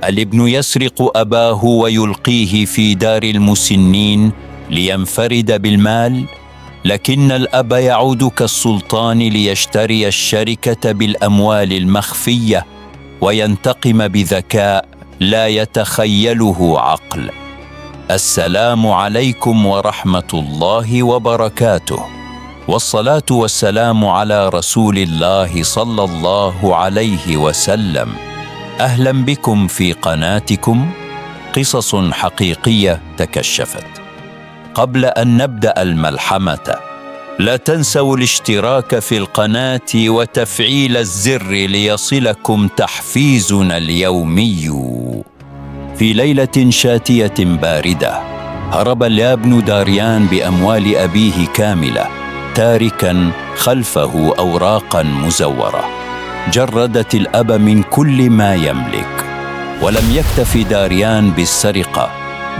الابن يسرق أباه ويلقيه في دار المسنين لينفرد بالمال، لكن الأب يعود كالسلطان ليشتري الشركة بالأموال المخفية وينتقم بذكاء لا يتخيله عقل. السلام عليكم ورحمة الله وبركاته، والصلاة والسلام على رسول الله صلى الله عليه وسلم. أهلا بكم في قناتكم قصص حقيقية تكشفت. قبل أن نبدأ الملحمة، لا تنسوا الاشتراك في القناة وتفعيل الزر ليصلكم تحفيزنا اليومي. في ليلة شاتية باردة، هرب الابن داريان بأموال أبيه كاملة، تاركا خلفه أوراقا مزورة جردت الأب من كل ما يملك. ولم يكتف داريان بالسرقة،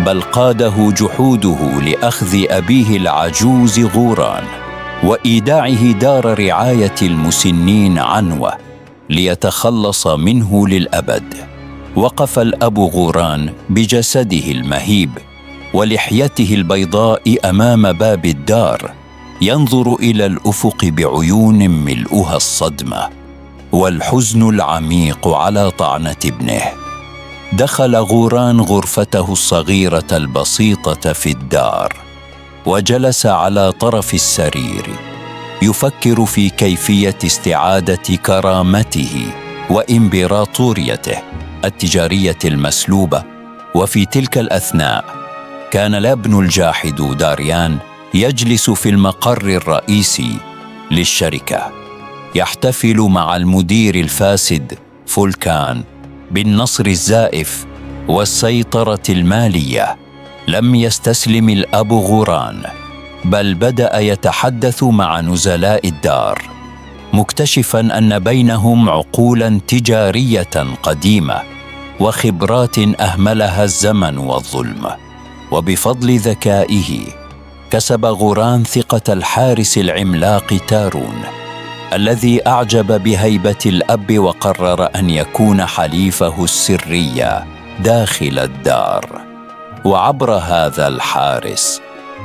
بل قاده جحوده لأخذ أبيه العجوز غوران وإيداعه دار رعاية المسنين عنوة ليتخلص منه للأبد. وقف الأب غوران بجسده المهيب ولحيته البيضاء أمام باب الدار، ينظر إلى الأفق بعيون ملؤها الصدمة والحزن العميق على طعنة ابنه. دخل غوران غرفته الصغيرة البسيطة في الدار، وجلس على طرف السرير يفكر في كيفية استعادة كرامته وإمبراطوريته التجارية المسلوبة. وفي تلك الأثناء كان الابن الجاحد داريان يجلس في المقر الرئيسي للشركة، يحتفل مع المدير الفاسد فولكان بالنصر الزائف والسيطرة المالية. لم يستسلم الأب غوران، بل بدأ يتحدث مع نزلاء الدار، مكتشفاً أن بينهم عقولاً تجارية قديمة وخبرات أهملها الزمن والظلم. وبفضل ذكائه كسب غوران ثقة الحارس العملاق تارون، الذي أعجب بهيبة الأب وقرر أن يكون حليفه السري داخل الدار. وعبر هذا الحارس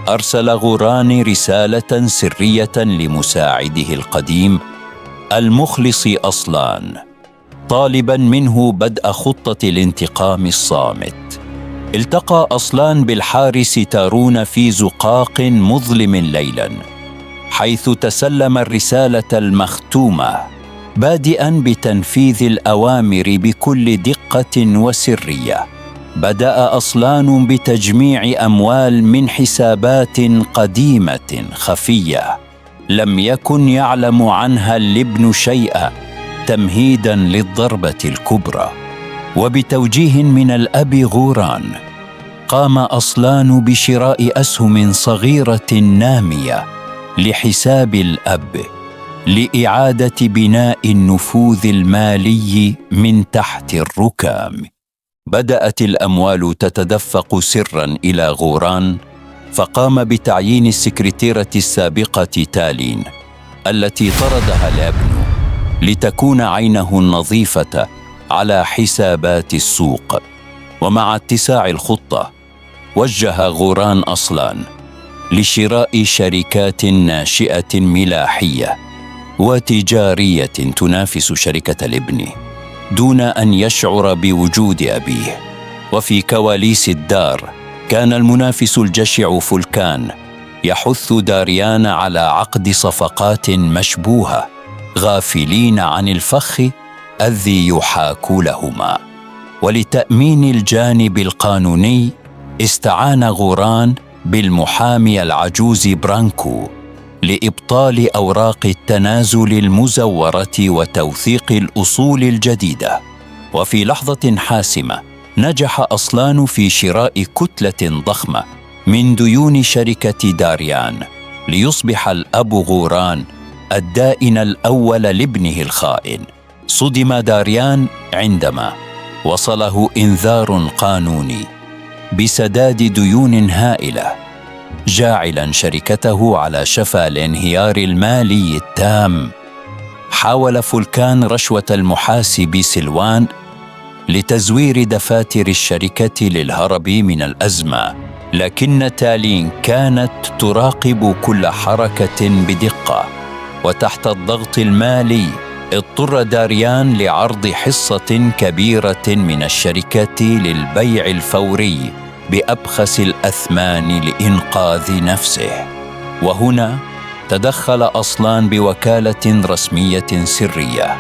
أرسل غوران رسالة سرية لمساعده القديم المخلص أصلان، طالبا منه بدء خطة الانتقام الصامت. التقى أصلان بالحارس تارون في زقاق مظلم ليلا، حيث تسلم الرسالة المختومة، بادئا بتنفيذ الأوامر بكل دقة وسرية. بدأ أصلان بتجميع أموال من حسابات قديمة خفية لم يكن يعلم عنها الابن شيئا، تمهيدا للضربة الكبرى. وبتوجيه من الأب غوران قام أصلان بشراء أسهم صغيرة نامية لحساب الأب لإعادة بناء النفوذ المالي من تحت الركام. بدأت الأموال تتدفق سراً إلى غوران، فقام بتعيين السكرتيرة السابقة تالين التي طردها الابن لتكون عينه النظيفة على حسابات السوق. ومع اتساع الخطة وجه غوران أصلان لشراء شركات ناشئة ملاحية وتجارية تنافس شركة الابن دون أن يشعر بوجود أبيه. وفي كواليس الدار كان المنافس الجشع فولكان يحث داريان على عقد صفقات مشبوهة، غافلين عن الفخ الذي يحاك لهما. ولتأمين الجانب القانوني استعان غوران بالمحامي العجوز برانكو لإبطال أوراق التنازل المزورة وتوثيق الأصول الجديدة. وفي لحظة حاسمة نجح أصلان في شراء كتلة ضخمة من ديون شركة داريان، ليصبح الأب غوران الدائن الأول لابنه الخائن. صدم داريان عندما وصله إنذار قانوني بسداد ديون هائلة، جاعلاً شركته على شفا الانهيار المالي التام. حاول فولكان رشوة المحاسب سلوان لتزوير دفاتر الشركة للهرب من الأزمة، لكن تالين كانت تراقب كل حركة بدقة. وتحت الضغط المالي اضطر داريان لعرض حصة كبيرة من الشركة للبيع الفوري بأبخس الأثمان لإنقاذ نفسه. وهنا تدخل أصلان بوكالة رسمية سرية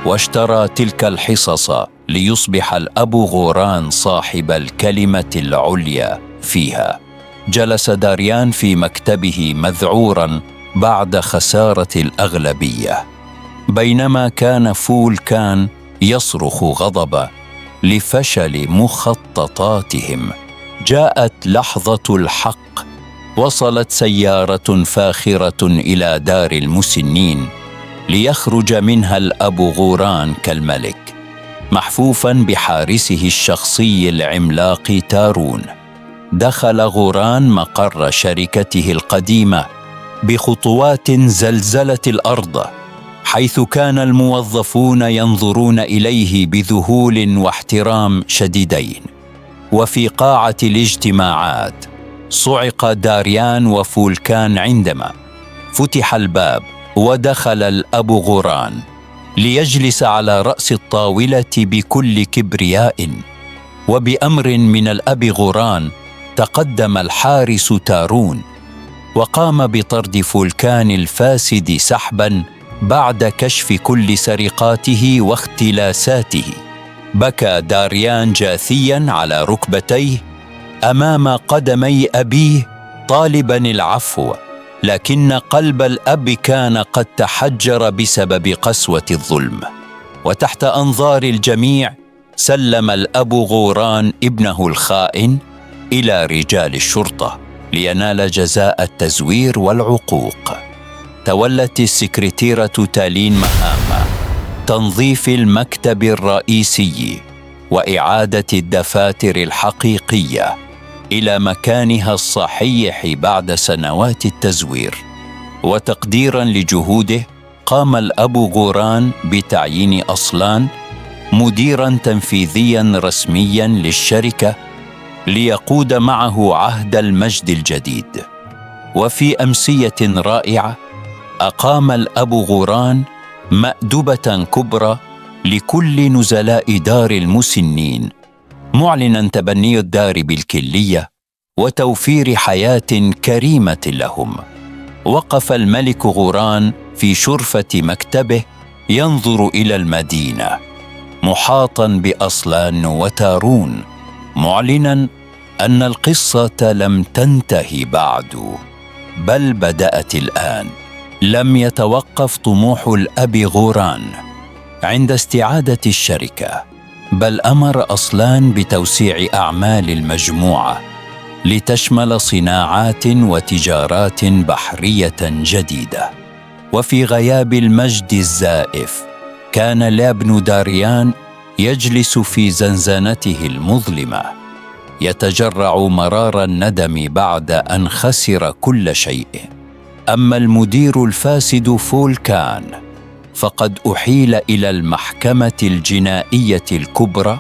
واشترى تلك الحصص ليصبح الأب غوران صاحب الكلمة العليا فيها. جلس داريان في مكتبه مذعوراً بعد خسارة الأغلبية، بينما كان فولكان يصرخ غضباً لفشل مخططاتهم. جاءت لحظة الحق. وصلت سيارة فاخرة إلى دار المسنين ليخرج منها الأب غوران كالملك، محفوفاً بحارسه الشخصي العملاق تارون. دخل غوران مقر شركته القديمة بخطوات زلزلت الأرض، حيث كان الموظفون ينظرون إليه بذهول واحترام شديدين. وفي قاعة الاجتماعات صعق داريان وفولكان عندما فتح الباب ودخل الأب غوران ليجلس على رأس الطاولة بكل كبرياء. وبأمر من الأب غوران تقدم الحارس تارون وقام بطرد فولكان الفاسد سحباً بعد كشف كل سرقاته واختلاساته. بكى داريان جاثياً على ركبتيه أمام قدمي أبيه طالباً العفو، لكن قلب الأب كان قد تحجر بسبب قسوة الظلم. وتحت أنظار الجميع سلم الأب غوران ابنه الخائن إلى رجال الشرطة لينال جزاء التزوير والعقوق. تولت السكرتيرة تالين مهام تنظيف المكتب الرئيسي وإعادة الدفاتر الحقيقية إلى مكانها الصحيح بعد سنوات التزوير. وتقديراً لجهوده قام الأب غوران بتعيين أصلان مديراً تنفيذياً رسمياً للشركة ليقود معه عهد المجد الجديد. وفي أمسية رائعة أقام الأب غوران مأدبة كبرى لكل نزلاء دار المسنين، معلناً تبني الدار بالكلية وتوفير حياة كريمة لهم. وقف الملك غوران في شرفة مكتبه ينظر إلى المدينة محاطاً بأصلان وتارون، معلناً أن القصة لم تنتهي بعد، بل بدأت الآن. لم يتوقف طموح الأب غوران عند استعادة الشركة، بل أمر أصلان بتوسيع أعمال المجموعة لتشمل صناعات وتجارات بحرية جديدة. وفي غياب المجد الزائف كان الابن داريان يجلس في زنزانته المظلمة يتجرع مرار الندم بعد أن خسر كل شيء. أما المدير الفاسد فولكان فقد أحيل إلى المحكمة الجنائية الكبرى،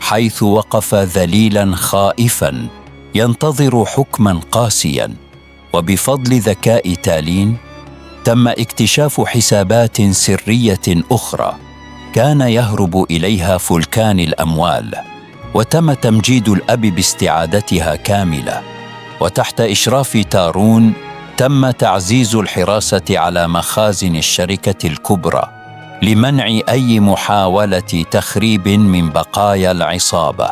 حيث وقف ذليلاً خائفاً ينتظر حكماً قاسياً. وبفضل ذكاء تالين تم اكتشاف حسابات سرية أخرى كان يهرب إليها فولكان الأموال، وتم تمجيد الأب باستعادتها كاملة. وتحت إشراف تارون تم تعزيز الحراسة على مخازن الشركة الكبرى لمنع أي محاولة تخريب من بقايا العصابة.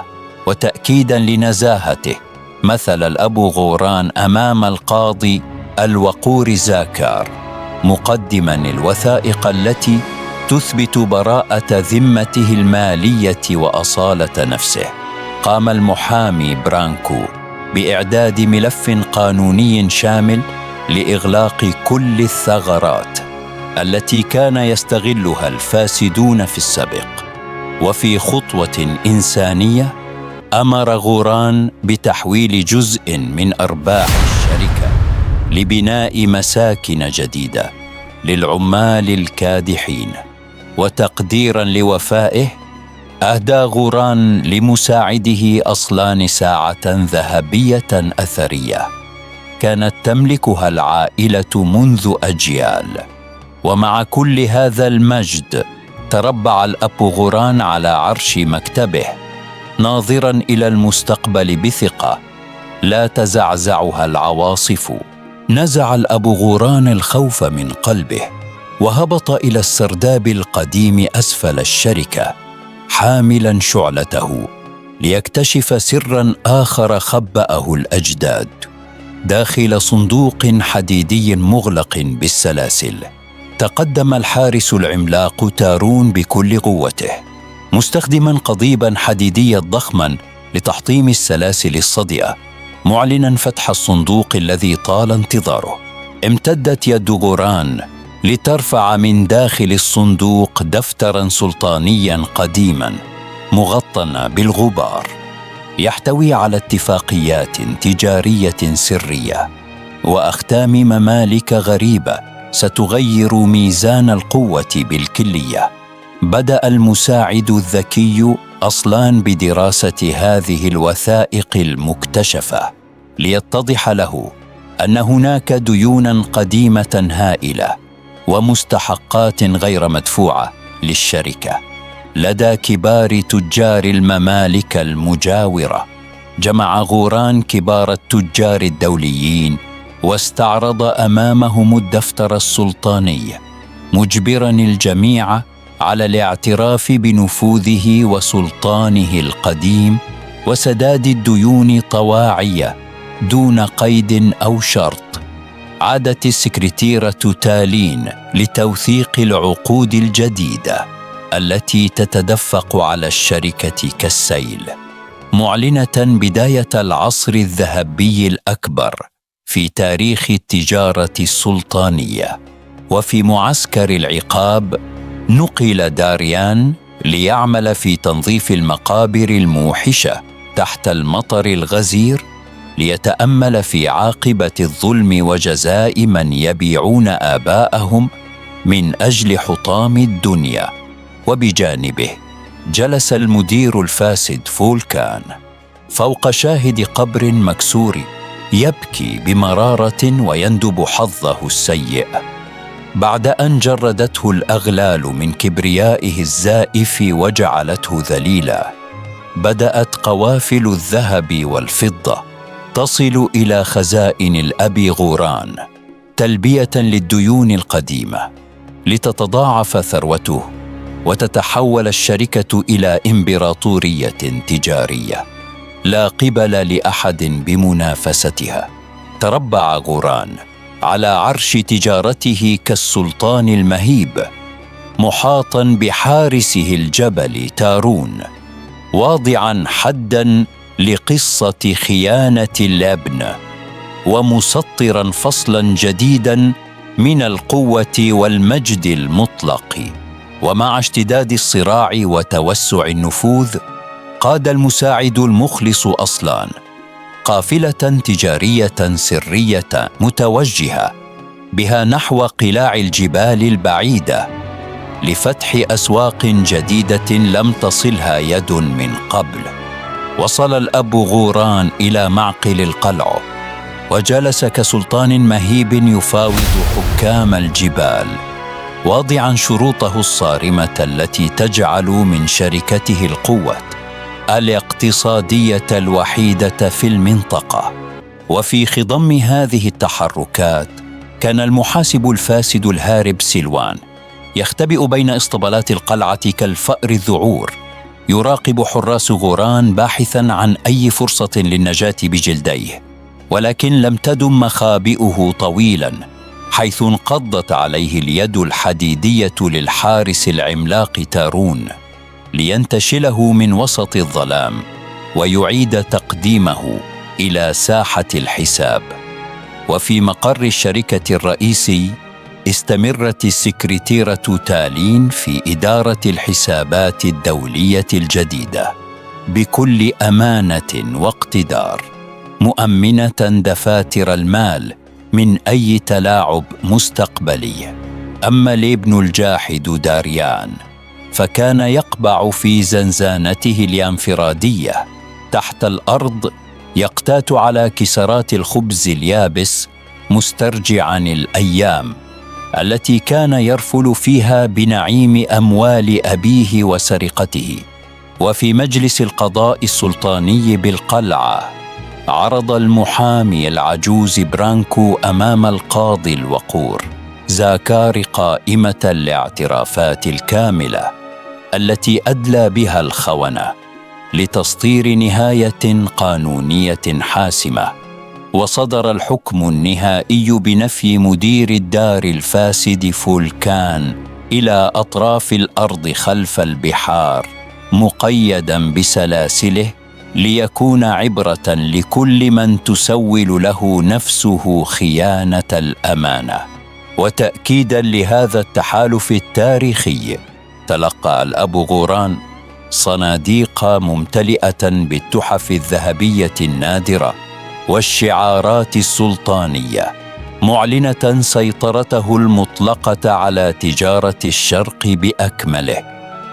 وتأكيداً لنزاهته مثل الأب غوران أمام القاضي الوقور زاكار مقدماً الوثائق التي تثبت براءة ذمته المالية وأصالة نفسه. قام المحامي برانكو بإعداد ملف قانوني شامل لإغلاق كل الثغرات التي كان يستغلها الفاسدون في السابق. وفي خطوة إنسانية أمر غوران بتحويل جزء من أرباح الشركة لبناء مساكن جديدة للعمال الكادحين. وتقديراً لوفائه أهدى غوران لمساعده أصلان ساعة ذهبية أثرية كانت تملكها العائلة منذ أجيال. ومع كل هذا المجد تربع الأب غوران على عرش مكتبه ناظراً إلى المستقبل بثقة لا تزعزعها العواصف. نزع الأب غوران الخوف من قلبه وهبط إلى السرداب القديم أسفل الشركة حاملاً شعلته ليكتشف سراً آخر خبأه الأجداد داخل صندوق حديدي مغلق بالسلاسل. تقدم الحارس العملاق تارون بكل قوته مستخدماً قضيباً حديديا ضخماً لتحطيم السلاسل الصدئة، معلناً فتح الصندوق الذي طال انتظاره. امتدت يد غوران لترفع من داخل الصندوق دفتراً سلطانياً قديماً مغطى بالغبار يحتوي على اتفاقيات تجارية سرية وأختام ممالك غريبة ستغير ميزان القوة بالكلية. بدأ المساعد الذكي أصلان بدراسة هذه الوثائق المكتشفة ليتضح له أن هناك ديوناً قديمة هائلة ومستحقات غير مدفوعة للشركة لدى كبار تجار الممالك المجاورة. جمع غوران كبار التجار الدوليين واستعرض أمامهم الدفتر السلطاني مجبراً الجميع على الاعتراف بنفوذه وسلطانه القديم وسداد الديون طواعية دون قيد أو شرط. عادت السكرتيرة تالين لتوثيق العقود الجديدة التي تتدفق على الشركة كالسيل، معلنة بداية العصر الذهبي الأكبر في تاريخ التجارة السلطانية. وفي معسكر العقاب نقل داريان ليعمل في تنظيف المقابر الموحشة تحت المطر الغزير ليتأمل في عاقبة الظلم وجزاء من يبيعون آباءهم من أجل حطام الدنيا. وبجانبه جلس المدير الفاسد فولكان فوق شاهد قبر مكسور يبكي بمرارة ويندب حظه السيء بعد أن جردته الأغلال من كبريائه الزائف وجعلته ذليلا. بدأت قوافل الذهب والفضة تصل إلى خزائن الأب غوران تلبية للديون القديمة لتتضاعف ثروته وتتحول الشركة إلى إمبراطورية تجارية لا قبل لأحد بمنافستها. تربع غوران على عرش تجارته كالسلطان المهيب محاطاً بحارسه الجبل تارون، واضعاً حداً لقصة خيانة الابن ومسطراً فصلاً جديداً من القوة والمجد المطلق. ومع اشتداد الصراع وتوسع النفوذ قاد المساعد المخلص أصلان قافلة تجارية سرية متوجهة بها نحو قلاع الجبال البعيدة لفتح أسواق جديدة لم تصلها يد من قبل. وصل الأب غوران إلى معقل القلعة وجلس كسلطان مهيب يفاوض حكام الجبال واضعاً شروطه الصارمة التي تجعل من شركته القوة الاقتصادية الوحيدة في المنطقة. وفي خضم هذه التحركات كان المحاسب الفاسد الهارب سيلوان يختبئ بين اسطبلات القلعة كالفأر الذعور يراقب حراس غوران باحثاً عن أي فرصة للنجاة بجلديه. ولكن لم تدم مخابئه طويلاً حيث انقضت عليه اليد الحديدية للحارس العملاق تارون لينتشله من وسط الظلام ويعيد تقديمه إلى ساحة الحساب. وفي مقر الشركة الرئيسي استمرت السكرتيرة تالين في إدارة الحسابات الدولية الجديدة بكل أمانة واقتدار، مؤمنة دفاتر المال من أي تلاعب مستقبلي. أما الابن الجاحد داريان فكان يقبع في زنزانته اليانفرادية تحت الأرض، يقتات على كسرات الخبز اليابس، مسترجعاً الأيام التي كان يرفل فيها بنعيم أموال أبيه وسرقته. وفي مجلس القضاء السلطاني بالقلعة، عرض المحامي العجوز برانكو أمام القاضي الوقور زاكار قائمة الاعترافات الكاملة التي أدلى بها الخونة لتسطير نهاية قانونية حاسمة. وصدر الحكم النهائي بنفي مدير الدار الفاسد فولكان إلى أطراف الأرض خلف البحار، مقيداً بسلاسله، ليكون عبرة لكل من تسول له نفسه خيانة الأمانة. وتأكيداً لهذا التحالف التاريخي، تلقى الأب غوران صناديق ممتلئة بالتحف الذهبية النادرة والشعارات السلطانية، معلنة سيطرته المطلقة على تجارة الشرق بأكمله.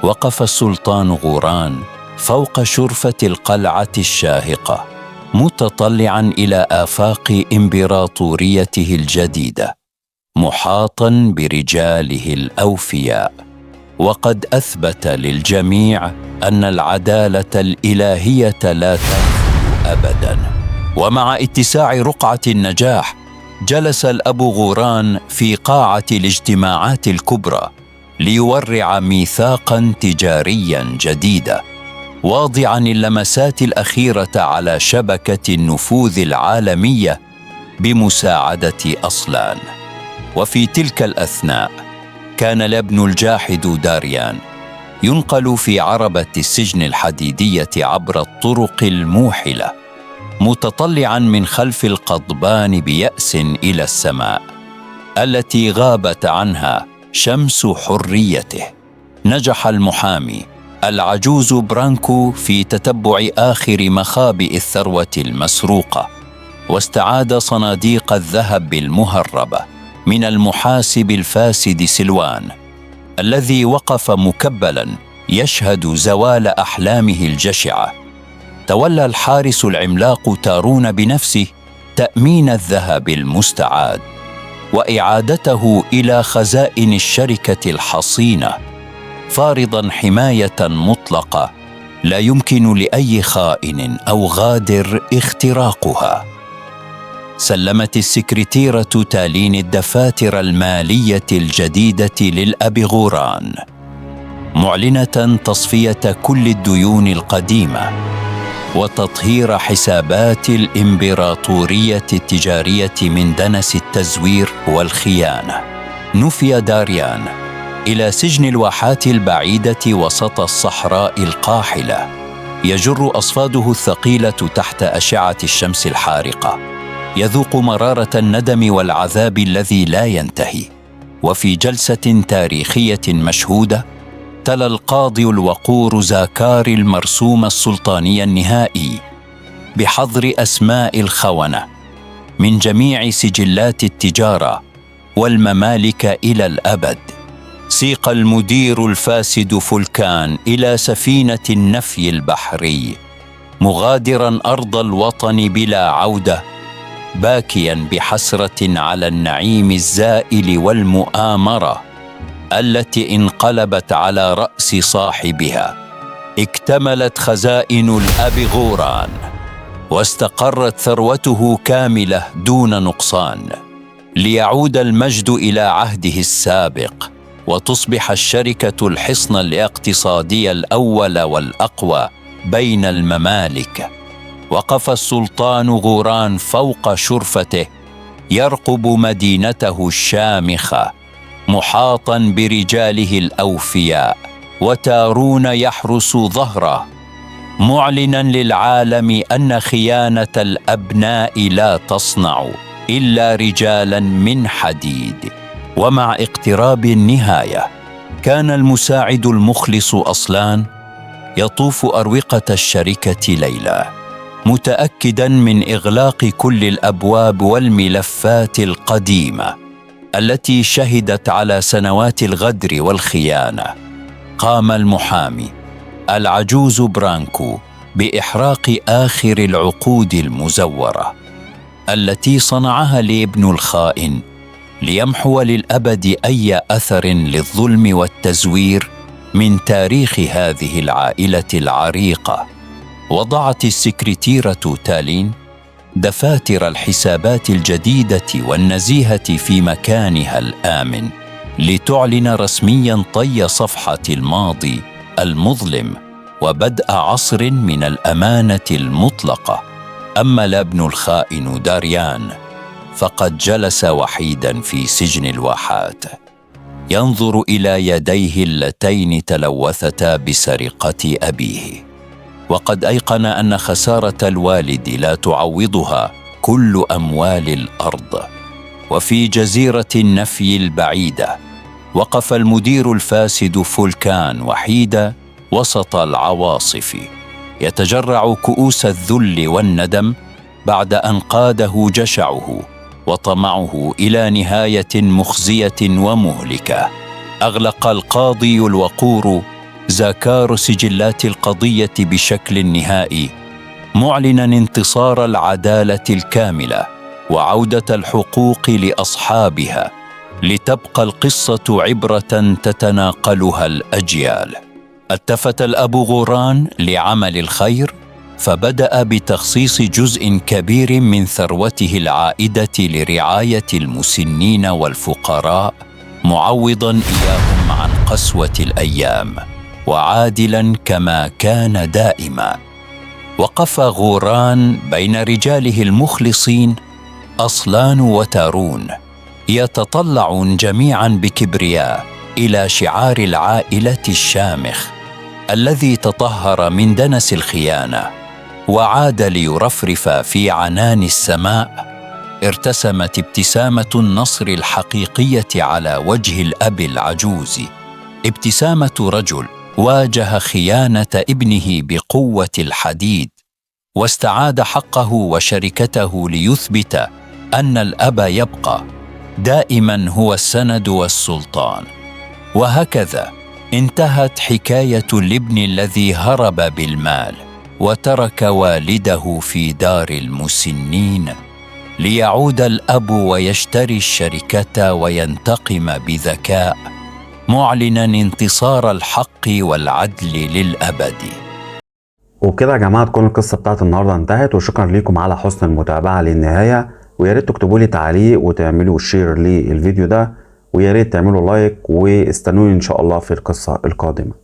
وقف السلطان غوران فوق شرفة القلعة الشاهقة، متطلعاً إلى آفاق إمبراطوريته الجديدة، محاطاً برجاله الأوفياء. وقد أثبت للجميع أن العدالة الإلهية لا تنفذ أبداً. ومع اتساع رقعة النجاح، جلس الأب غوران في قاعة الاجتماعات الكبرى ليورع ميثاقاً تجارياً جديداً، واضعاً اللمسات الأخيرة على شبكة النفوذ العالمية بمساعدة أصلان. وفي تلك الأثناء كان الابن الجاحد داريان ينقل في عربة السجن الحديدية عبر الطرق الموحلة، متطلعاً من خلف القضبان بيأس إلى السماء التي غابت عنها شمس حريته. نجح المحامي العجوز برانكو في تتبع آخر مخابئ الثروة المسروقة، واستعاد صناديق الذهب المهربة من المحاسب الفاسد سلوان، الذي وقف مكبلاً يشهد زوال أحلامه الجشعة. تولى الحارس العملاق تارون بنفسه تأمين الذهب المستعاد وإعادته إلى خزائن الشركة الحصينة، فارضاً حماية مطلقة لا يمكن لأي خائن أو غادر اختراقها. سلمت السكرتيرة تالين الدفاتر المالية الجديدة للأب غوران، معلنة تصفية كل الديون القديمة وتطهير حسابات الإمبراطورية التجارية من دنس التزوير والخيانة. نفي داريان إلى سجن الواحات البعيدة وسط الصحراء القاحلة، يجر أصفاده الثقيلة تحت أشعة الشمس الحارقة، يذوق مرارة الندم والعذاب الذي لا ينتهي. وفي جلسة تاريخية مشهودة، تلا القاضي الوقور زاكار المرسوم السلطاني النهائي بحظر أسماء الخونة من جميع سجلات التجارة والممالك إلى الأبد. سيق المدير الفاسد فولكان إلى سفينة النفي البحري، مغادراً أرض الوطن بلا عودة، باكياً بحسرة على النعيم الزائل والمؤامرة التي انقلبت على رأس صاحبها. اكتملت خزائن الأب غوران، واستقرت ثروته كاملة دون نقصان، ليعود المجد إلى عهده السابق، وتصبح الشركة الحصن الاقتصادي الأول والأقوى بين الممالك. وقف السلطان غوران فوق شرفته يرقب مدينته الشامخة، محاطاً برجاله الأوفياء، وتارون يحرس ظهره، معلناً للعالم أن خيانة الأبناء لا تصنع إلا رجالاً من حديد. ومع اقتراب النهاية، كان المساعد المخلص أصلان يطوف أروقة الشركة ليلا، متأكداً من إغلاق كل الأبواب والملفات القديمة التي شهدت على سنوات الغدر والخيانة. قام المحامي العجوز برانكو بإحراق آخر العقود المزورة التي صنعها لابن الخائن ليمحو للأبد أي أثر للظلم والتزوير من تاريخ هذه العائلة العريقة. وضعت السكرتيرة تالين دفاتر الحسابات الجديدة والنزيهة في مكانها الآمن لتعلن رسمياً طي صفحة الماضي المظلم وبدء عصر من الأمانة المطلقة. أما الابن الخائن داريان فقد جلس وحيداً في سجن الواحات ينظر إلى يديه اللتين تلوثتا بسرقة أبيه، وقد أيقن أن خسارة الوالد لا تعوضها كل أموال الأرض. وفي جزيرة النفي البعيدة وقف المدير الفاسد فولكان وحيدا وسط العواصف يتجرع كؤوس الذل والندم بعد أن قاده جشعه وطمعه إلى نهاية مخزية ومهلكة. أغلق القاضي الوقور زاكار سجلات القضية بشكل نهائي، معلنا انتصار العدالة الكاملة وعودة الحقوق لأصحابها، لتبقى القصة عبرة تتناقلها الأجيال. التفت الأب غوران لعمل الخير، فبدأ بتخصيص جزء كبير من ثروته العائدة لرعاية المسنين والفقراء، معوضاً إياهم عن قسوة الأيام، وعادلاً كما كان دائماً. وقف غوران بين رجاله المخلصين أصلان وتارون، يتطلعون جميعاً بكبرياء إلى شعار العائلة الشامخ الذي تطهر من دنس الخيانة وعاد ليرفرف في عنان السماء. ارتسمت ابتسامة النصر الحقيقية على وجه الأب العجوز، ابتسامة رجل واجه خيانة ابنه بقوة الحديد واستعاد حقه وشركته ليثبت أن الأب يبقى دائما هو السند والسلطان. وهكذا انتهت حكاية الابن الذي هرب بالمال وترك والده في دار المسنين، ليعود الأب ويشتري الشركة وينتقم بذكاء، معلنا انتصار الحق والعدل للأبد. وبكده يا جماعة تكون القصة بتاعت النهاردة انتهت، وشكرا لكم على حسن المتابعة للنهاية، ويا ريت تكتبوا لي تعليق وتعملوا شير للفيديو ده، ويا ريت تعملوا لايك، واستنوني ان شاء الله في القصة القادمة.